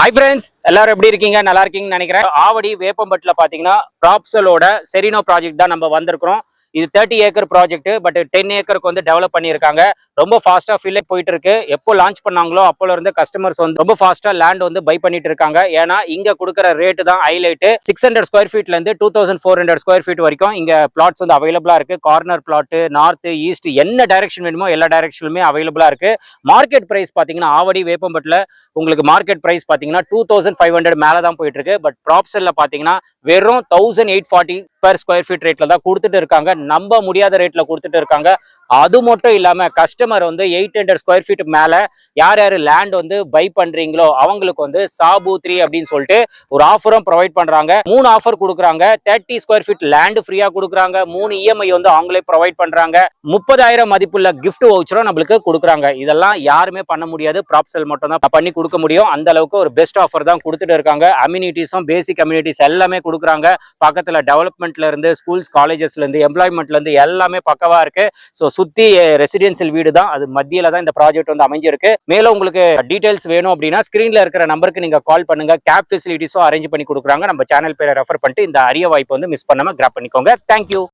Hi friends, எல்லாரும் எப்படி இருக்கீங்க? நல்லா இருக்கீங்கன்னு நினைக்கிறேன். ஆவடி வேப்பம்பட்டில் பார்த்தீங்கன்னா ப்ராப்சலோட செரினோ ப்ராஜெக்ட் தான் நம்ம வந்திருக்கிறோம். இது 30 ஏக்கர் ப்ராஜெக்ட், பட் 10 ஏக்கருக்கு வந்து டெவலப் பண்ணியிருக்காங்க. ரொம்ப ஃபாஸ்ட்டாக ஃபில் போயிட்டு இருக்கு. எப்போ லான்ச் பண்ணாங்களோ அப்போல இருந்து கஸ்டமர்ஸ் வந்து ரொம்ப ஃபாஸ்ட்டாக லேண்ட் வந்து பை பண்ணிட்டு இருக்காங்க. ஏன்னா இங்க கொடுக்குற ரேட்டு தான் ஹைலைட். 600 ஸ்கொயர் ஃபீட்ல இருந்து 2400 ஸ்கொயர் ஃபீட் வரைக்கும் இங்க பிளாட்ஸ் வந்து அவைலபிளா இருக்கு. கார்னர் பிளாட், நார்த், ஈஸ்ட், என்ன டைரக்ஷன் வேணுமோ எல்லா டைரக்ஷனுமே அவைலபிளா இருக்கு. மார்க்கெட் பிரைஸ் பார்த்தீங்கன்னா ஆவடி வேப்பம்பட்டில் உங்களுக்கு மார்க்கெட் பிரைஸ் பார்த்தீங்கன்னா 2500 மேலே தான் போயிட்டு இருக்கு. பட் ப்ராப்சல்ல பார்த்தீங்கன்னா வெறும் 1840 per ஸ்கொயர் ஃபீட் ரேட்ல தான் கொடுத்துட்டு இருக்காங்க. நம்ப முடியாத ரேட்ல கொடுத்துட்டு இருக்காங்க. அது மட்டும் இல்லாம கஸ்டமர் வந்து 800 ஸ்கொயர் ஃபீட் மேல யார் யாரு லேண்ட் வந்து பை பண்றீங்களோ அவங்களுக்கு வந்து சாபு 3 அப்படின்னு சொல்லிட்டு ஒரு ஆஃபரும் ப்ரொவைட் பண்றாங்க. 3 ஆஃபர் கொடுக்குறாங்க. 30 ஸ்கொயர் ஃபீட் லேண்ட் ஃப்ரீயா கொடுக்குறாங்க. 3 இஎம்ஐ வந்து அவங்களே ப்ரொவைட் பண்றாங்க. 30,000 மதிப்புள்ள கிஃப்ட் வவுச்சரும் நம்மளுக்கு கொடுக்குறாங்க. இதெல்லாம் யாருமே பண்ண முடியாது, ப்ராப்சல் மட்டும் தான் பண்ணி கொடுக்க முடியும். அந்த அளவுக்கு ஒரு பெஸ்ட் ஆஃபர் தான் கொடுத்துட்டு இருக்காங்க. அம்யூனிட்டிஸும் பேசிக் அம்யூனிட்டிஸ் எல்லாமே கொடுக்குறாங்க. பக்கத்துல டெவலப்மெண்ட்ல இருந்து ஸ்கூல்ஸ் காலேஜஸ்ல இருந்து எம்ப்ளாய்மெண்ட்ல இருந்து எல்லாமே பக்கவா இருக்கு. ஸோ சுத்தி ரெசிடென்சியல் வீடு தான், அது மத்தியில தான் இந்த ப்ராஜெக்ட் வந்து அமைஞ்சிருக்கு. மேலும் உங்களுக்கு டீடைல்ஸ் வேணும் அப்படின்னா ஸ்கிரீன்ல இருக்கிற நம்பருக்கு நீங்க கால் பண்ணுங்க. கேப் ஃபெசிலிட்டிஸும் அரேஞ்ச் பண்ணி கொடுக்குறாங்க. நம்ம சேனல் பேரை ரெஃபர் பண்ணிட்டு இந்த அரிய வாய்ப்பு வந்து மிஸ் பண்ணாம கிராப் பண்ணிக்கோங்க. தேங்க்யூ.